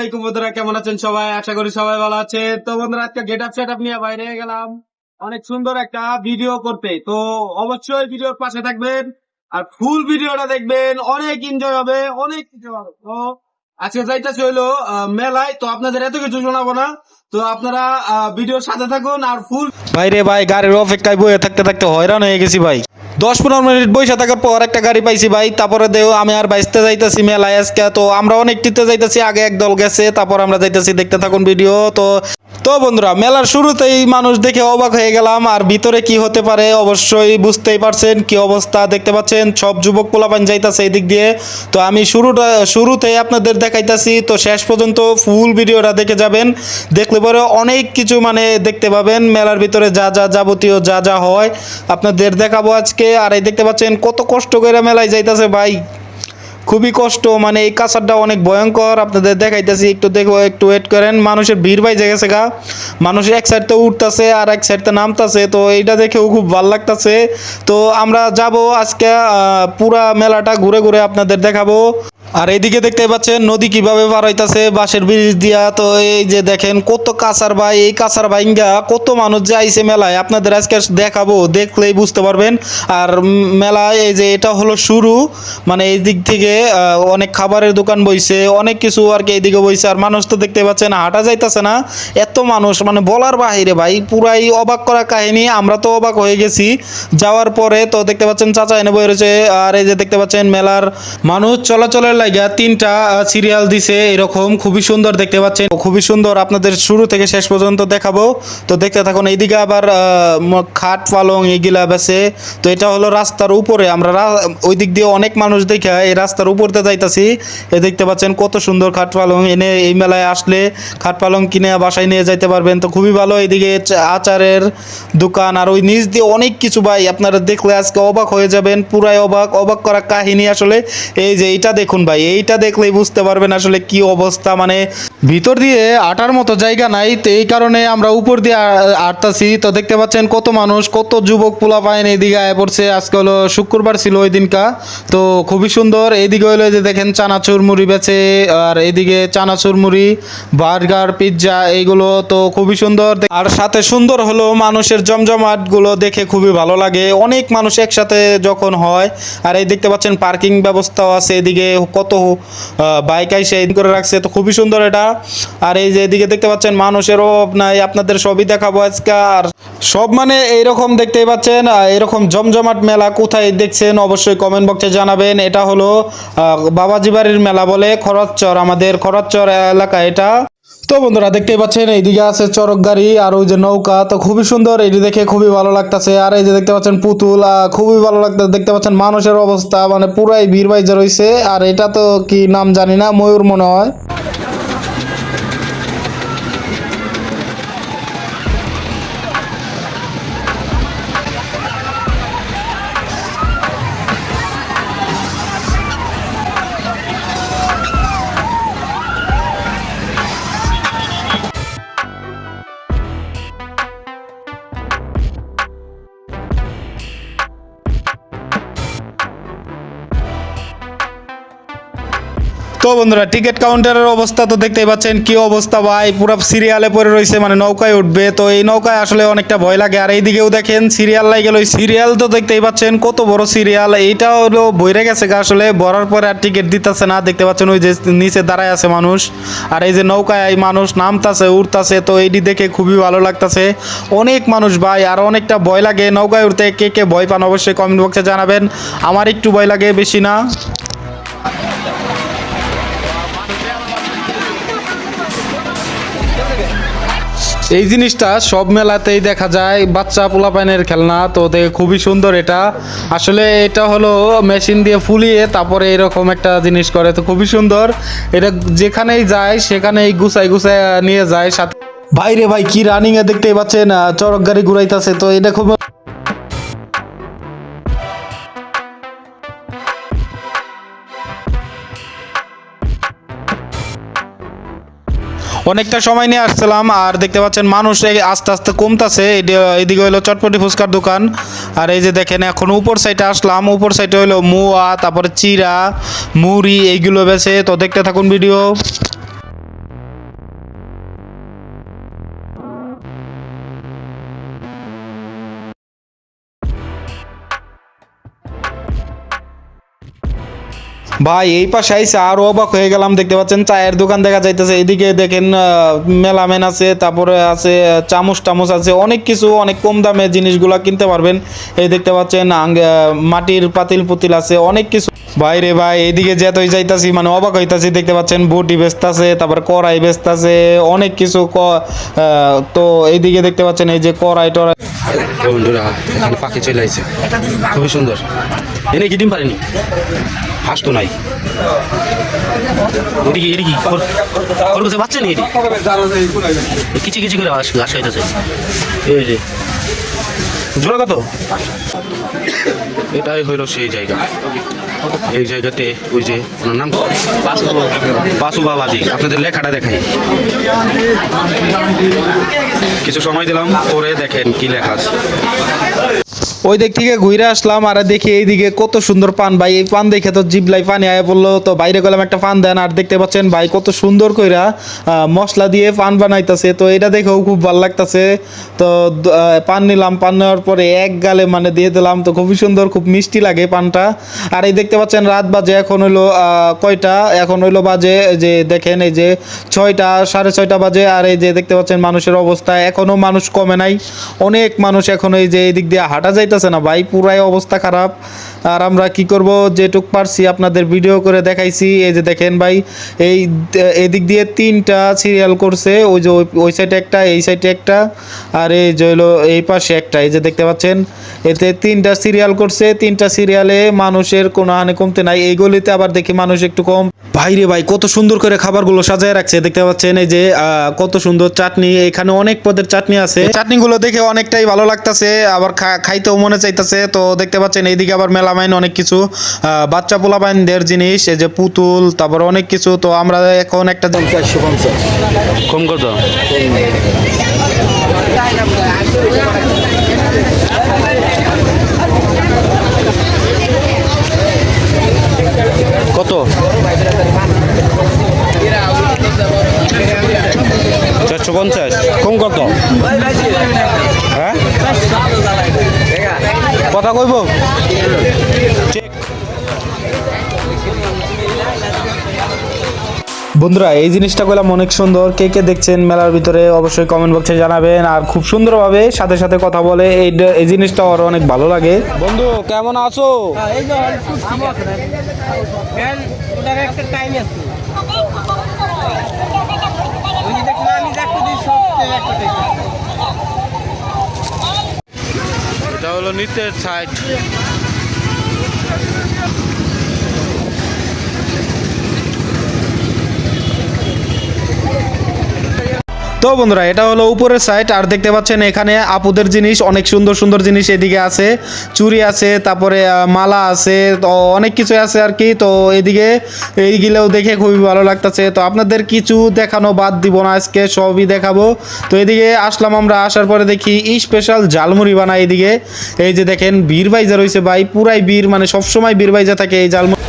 আলাইকুম বন্ধুরা, কেমন আছেন সবাই? আশা করি সবাই ভালো আছে। তো বন্ধুরা, আজকে গেট আপ সেট আপ নিয়ে বাইরে গেলাম অনেক সুন্দর একটা ভিডিও করতে। তো অবশ্যই ভিডিওর পাশে থাকবেন আর ফুল ভিডিওটা দেখবেন, অনেক এনজয় হবে, অনেক কিছু হবে। তো আজকে যাইতেছি হইলো মেলায়। তো আপনাদের এত কিছু শোনাবো না, তো আপনারা ভিডিওর সাথে থাকুন আর ফুল। ভাইরে ভাই, গাড়ির অপেক্ষায় বসে থাকতে থাকতে হয়রান হয়ে গেছি ভাই। 10-15 মিনিট বসে থাকার পর একটা গাড়ি পাইছি ভাই। তারপরে দেও আমি আর বাইসতে যাইতেছি মেলায় আজকে। তো আমরা অনেকটিতে যাইতেছি, আগে এক দল গেছে, তারপর আমরা যাইতেছি। দেখতে থাকুন ভিডিও। তো তো বন্ধুরা, মেলার শুরুতেই মানুষ দেখে অবাক হয়ে গেলাম। আর ভিতরে কি হতে পারে অবশ্যই বুঝতেই পারছেন, কি অবস্থা দেখতে পাচ্ছেন। সব যুবক পোলাপান যাইতাছে এই দিক দিয়ে। তো আমি শুরুতেই আপনাদের দেখাইতাছি। তো শেষ পর্যন্ত ফুল ভিডিওটা দেখে যাবেন। দেখলে পরে অনেক কিছু মানে দেখতে পাবেন মেলার ভিতরে, যা যা যাবতীয় যা যা হয় আপনাদের দেখাবো আজকে। আর এই দেখতে পাচ্ছেন কত কষ্ট করে মেলায় যাইতাছে ভাই, খুবই কষ্ট। মানে এই কাছারটা অনেক ভয়ঙ্কর, আপনাদের দেখাইতেছি। একটু দেখো, একটু ওয়েট করেন। মানুষের ভিড় বাইজে গেছে গা। মানুষ এক সাইড তো উঠতেছে আর এক সাইড তো নামতেছে। তো এইটা দেখেও খুব ভালো লাগতেছে। তো আমরা যাব আজকে, পুরা মেলাটা ঘুরে ঘুরে আপনাদের দেখাবো। আর এইদিকে দেখতে পাচ্ছেন নদী কিভাবে পার হইতাছে বাঁশের ব্রিজ দিয়া। তো এই যে দেখেন কত কাঁচার ভাই, এই কাঁচার ভাইঙ্গা কত মানুষ যে আইছে মেলায়, আপনাদের আজকে দেখাবো, দেখলেই বুঝতে পারবেন। আর মেলায় এই যে এটা হলো শুরু, মানে এই দিক থেকে অনেক খাবারের দোকান বইছে, অনেক কিছু আর কি এইদিকে বইছে। আর মানুষ তো দেখতে পাচ্ছেন হাঁটা যাইতাছে না, এত মানুষ, মানে বলার বাহিরে ভাই, পুরাই অবাক করা কাহিনী। আমরা তো অবাক হয়ে গেছি যাওয়ার পরে। তো দেখতে পাচ্ছেন চাচা এনে বই রয়েছে। আর এই যে দেখতে পাচ্ছেন মেলার মানুষ চলাচলের লাগা তিনটা সিরিয়াল দিছে এরকম, খুবই সুন্দর দেখতে পাচ্ছেন, খুবই সুন্দর। আপনাদের শুরু থেকে শেষ পর্যন্ত দেখাবো, তো দেখতে থাকুন। এইদিকে আবার খাট পালং এগুলা বেছে। তো এটা হলো রাস্তার উপরে, আমরা ওই দিক দিয়ে অনেক মানুষ দেখে এই রাস্তার উপরতে যাইতাছি। এই দেখতে পাচ্ছেন কত সুন্দর খাট পালং, এনে এই মেলায় আসলে খাট পালং কিনে বাসায় নিয়ে যাইতে পারবেন। তো খুবই ভালো। এইদিকে আচারের দোকান, আর ওই নিচ দিয়ে অনেক কিছু ভাই, আপনারা দেখলে আজকে অবাক হয়ে যাবেন, পুরাই অবাক, অবাক করা কাহিনী আসলে। এই যে এইটা দেখুন ভাই, এইটা দেখলেই বুঝতে পারবেন আসলে কি অবস্থা। মানে ভিতর দিয়ে আটার মতো জায়গা নাই, তো এই কারণে আমরা উপর দিয়ে আটতাছি। তো দেখতে পাচ্ছেন কত মানুষ, কত যুবক পোলা পায়ন এইদিকে আয় পড়ছে। আজকে হলো শুক্রবার ছিল ওই দিনকা। তো খুবই সুন্দর। এইদিকে হলো যে দেখেন চানাচুর মুড়ি বেচে, আর এইদিকে চানাচুর মুড়ি, বার্গার, পিৎজা এইগুলো। তো খুবই সুন্দর। আর সাথে সুন্দর হলো মানুষের জমজমাট গুলো দেখে খুবই ভালো লাগে, অনেক মানুষ একসাথে যখন হয়। আর এই দেখতে পাচ্ছেন পার্কিং ব্যবস্থাও আছে, এদিকে কত বাইক আইসে করে রাখছে। তো খুবই সুন্দর এটা। আর এই যে এদিকে দেখতে পাচ্ছেন মানুষের অভাব নাই, আপনাদের সবই দেখাবো আজকে। আর সব মানে এইরকম দেখতেই পাচ্ছেন। এরকম জমজমাট মেলা কোথায় দেখছেন অবশ্যই কমেন্ট বক্সে জানাবেন। এটা হলো বাবাজি বাড়ির মেলা বলে, খরচচর, আমাদের খরচচর এলাকা এটা। তো বন্ধুরা দেখতেই পাচ্ছেন এইদিকে আছে চরক গাড়ি আর ওই যে নৌকা। তো খুবই সুন্দর, এটি দেখে খুবই ভালো লাগতেছে। আর এই যে দেখতে পাচ্ছেন পুতুল, খুবই ভালো লাগতেছে। দেখতে পাচ্ছেন মানুষের অবস্থা মানে পুরাই ভিড় বাইজা রয়েছে। আর এটা তো কি নাম জানি না, ময়ূর মনে হয়। তো বন্ধুরা, টিকিট কাউন্টারের অবস্থা তো দেখতেই পাচ্ছেন কি অবস্থা ভাই, পুরো সিরিয়ালে পড়ে রয়েছে, মানে নৌকায় উঠবে। তো এই নৌকায় আসলে অনেকটা ভয় লাগে। আর এইদিকেও দেখেন সিরিয়াল লাগে গেল, সিরিয়াল তো দেখতেই পাচ্ছেন কত বড় সিরিয়াল। এইটা হলো বইরে গেছে আসলে, ভরার পরে আর টিকিট দিতেছে না। দেখতে পাচ্ছেন ওই যে নিচে দাঁড়ায় আছে মানুষ, আর এই যে নৌকায় মানুষ নামতাছে উঠতাছে। তো এইটি দেখে খুবই ভালো লাগতাছে, অনেক মানুষ ভাই। আর অনেকটা ভয় লাগে নৌকায় উঠতে, কে কে ভয় পান অবশ্যই কমেন্ট বক্সে জানাবেন। আমার একটু ভয় লাগে, বেশি না। এই জিনিসটা সব মেলাতেই দেখা যায়, বাচ্চা পোলাপাইনের খেলনা। তো দেখে খুবই সুন্দর এটা। আসলে এটা হলো মেশিন দিয়ে ফুলিয়ে তারপরে এরকম একটা জিনিস করে। তো খুবই সুন্দর এটা, যেখানেই যায় সেখানেই গুছাই গুছাই নিয়ে যায় সাথে। ভাইরে ভাই, কি রানিং এ দেখতেই পাচ্ছেন, চরক গাড়ি ঘুরাইতেছে। তো এটা খুব অনেকটা সময় নিয়ে আসছিলাম। আর দেখতে পাচ্ছেন মানুষ আস্তে আস্তে কমতাছে। এদিকে হলো চটপটি ফুচকার দোকান। আর এই যে দেখেন এখন উপর সাইডে আসলাম, উপর সাইডে হলো মোয়া, তারপরে চিরা, মুড়ি এইগুলো বেছে। তো দেখতে থাকুন ভিডিও। ভাই এই পাশে আইসে আরো অবাক হয়ে গেলাম, দেখতে পাচ্ছেন চায়ের দোকান দেখা যাইতেছে, এদিকে দেখেন মেলামেন আছে, তারপরে আছে চামচ টামচ আছে, অনেক কিছু অনেক কম দামে জিনিসগুলা কিনতে পারবেন। এই দেখতে পাচ্ছেন মাটির পাতিল পুতিল আছে, অনেক কিছু। ভাই রে ভাই এইদিকে যেতই যাইতাছি মানে অবাক হইতাছি, দেখতে পাচ্ছেন বটি বেচতাছে, তারপর কড়াই বেচতাছে, অনেক কিছু তো এইদিকে দেখতে পাচ্ছেন এই যে কড়াই টড়াই। বন্ধুরা এখানে পাখি চলে আসছে, খুবই সুন্দর। এনে কি ডিম পারেনি, হাঁস তো নাই। এদিকে এদিকে ওর কাছে বাচ্চা নেই, কিচি কিচি করে হাঁস খাইতেছে। এই যে জোড়া কত? এটাই হইল সেই জায়গা। এই জায়গাতে ওই যে ওনার নাম বাসু বাবাজি, আপনাদের লেখাটা দেখাই, কিছু সময় দিলাম, পরে দেখেন কি লেখা আছে। ওই দিক থেকে ঘুরে আসলাম আর দেখি এইদিকে কত সুন্দর পান ভাই, এই পান দেখে তো জিবলাই পানি আয়া পড়লো, তো বাইরে গেলাম একটা পান দেন। আর দেখতে পাচ্ছেন ভাই কত সুন্দর কইরা মশলা দিয়ে পান বানাইতেছে, তো এটা দেখেও খুব ভালো লাগতেছে। তো পান নিলাম, পান নেওয়ার পরে এক গালে মানে দিয়ে দিলাম, তো খুবই সুন্দর, খুব মিষ্টি লাগে পানটা। আর এই দেখতে পাচ্ছেন রাত বাজে এখন হইলো কয়টা, এখন হইলো বাজে যে দেখেন এই যে 6টা 6:30 বাজে। আর এই যে দেখতে পাচ্ছেন মানুষের অবস্থা, এখনো মানুষ কমে নাই, অনেক মানুষ এখন এই যে এই দিক দিয়ে হাঁটা যাইতেছে না ভাই, পুরাই অবস্থা খারাপ। আর আমরা কি করব, যেটুক পারছি আপনাদের ভিডিও করে দেখাইছি। এই যে দেখেন ভাই এই দিক দিয়ে 3টা সিরিয়াল করছে, ওই যে ওই সাইডে একটা, এই সাইডে একটা, আর এই যে হলো এই পাশে একটা, এই যে দেখতে পাচ্ছেন এতে 3টা সিরিয়াল করছে। 3টা সিরিয়ালে মানুষের কোনো হানি কমতে নাই। এই গলিতে আবার দেখি মানুষ একটু কম। ভাই রে ভাই কত সুন্দর করে খাবারগুলো সাজায় রাখছে, দেখতে পাচ্ছেন এই যে কত সুন্দর চাটনি, এখানে অনেক পদের চাটনি আছে, চাটনিগুলো দেখে অনেকটাই ভালো লাগতেছে, আবার খাইতেও মনে চাইতেছে। তো দেখতে পাচ্ছেন এইদিকে আবার মেলামাইন অনেক কিছু বাচ্চা পোলাপাইনদের জিনিস, এই যে পুতুল, তারপর অনেক কিছু। তো আমরা এখন একটা কম কত? কত? 450। কম কত? হ্যাঁ কথা কইব। বন্ধুরা এই জিনিসটা করলাম অনেক সুন্দর, কে কে দেখছেন মেলার ভিতরে অবশ্যই কমেন্ট বক্সে জানাবেন। আর খুব সুন্দরভাবে সাথে সাথে কথা বলে, এই জিনিসটা ওর অনেক ভালো লাগে। বন্ধু কেমন আছো? এটা হলো নৃত্যের সাইড। তো বন্ধুরা এটা হলো উপরের সাইড। আর দেখতে পাচ্ছেন এখানে আপুদের জিনিস, অনেক সুন্দর সুন্দর জিনিস এদিকে আছে, চুড়ি আছে, তারপরে মালা আছে, তো অনেক কিছু আছে আর কি। তো এদিকে এইগুলোও দেখে খুবই ভালো লাগতেছে। তো আপনাদের কিছু দেখানো বাদ দিব না, আজকে সবই দেখাবো। তো এদিকে আসলাম আমরা, আসার পরে দেখি স্পেশাল ঝালমুড়ি বানায় এদিকে। এই যে দেখেন বীর বাইজা রয়েছে ভাই, পুরাই বীর, মানে সবসময় বীর বাইজা থাকে এই ঝালমুড়ি।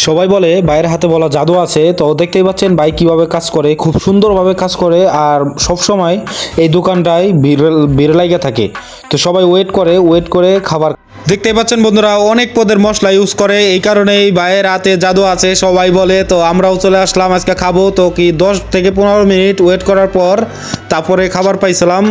সবাই বলে ভাইয়ের হাতে বলা জাদু আছে, তো দেখতেই পাচ্ছেন ভাই কিভাবে কাজ করে, খুব সুন্দরভাবে কাজ করে। আর সব সময় এই দোকানটায় ভিড় লাগা থাকে, তো সবাই ওয়েট করে খাবার। দেখতেই পাচ্ছেন বন্ধুরা অনেক পদের মশলা ইউজ করে, এই কারণে এই ভাইয়ের হাতে জাদু আছে সবাই বলে। তো আমরাও চলে আসলাম আজকে খাবো, তো কি 10 থেকে 15 মিনিট ওয়েট করার পর তারপরে খাবার পাইছিলাম।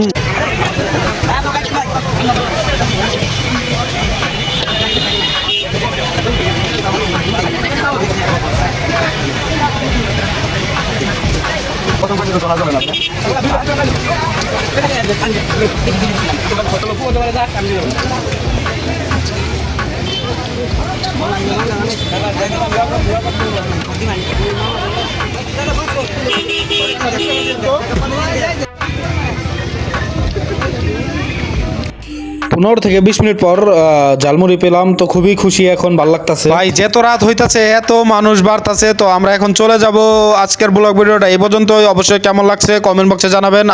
পনেরো থেকে 20 মিনিট পর ঝালমুড়ি পেলাম, তো খুবই খুশি, এখন ভালো লাগতেছে ভাই। যেত রাত হইতাছে এত মানুষ বাড়তাছে, তো আমরা এখন চলে যাব। আজকের ব্লগ ভিডিওটা এই পর্যন্তই। অবশ্যই কেমন লাগছে কমেন্ট বক্সে জানাবেন।